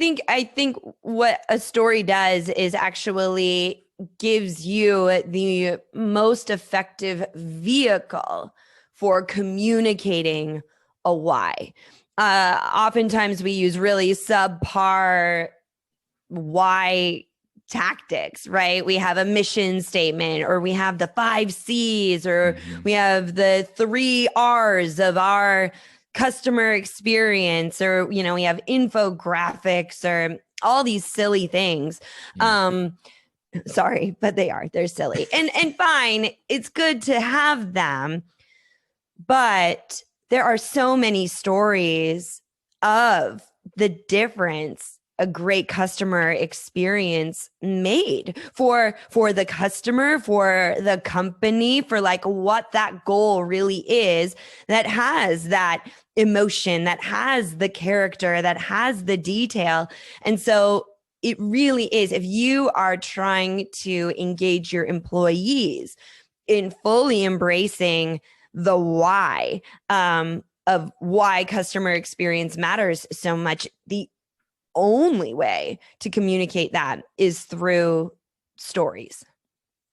think what a story does is actually gives you the most effective vehicle for communicating a why. Oftentimes we use really subpar why tactics, right? We have a mission statement, or we have the 5 C's, or we have the 3 R's of our customer experience, or, we have infographics, or all these silly things. Sorry, but they're silly. And fine, it's good to have them, but there are so many stories of the difference a great customer experience made for the customer, for the company, for like what that goal really is, that has that emotion, that has the character, that has the detail. And so it really is, if you are trying to engage your employees in fully embracing the why, of why customer experience matters so much, the only way to communicate that is through stories.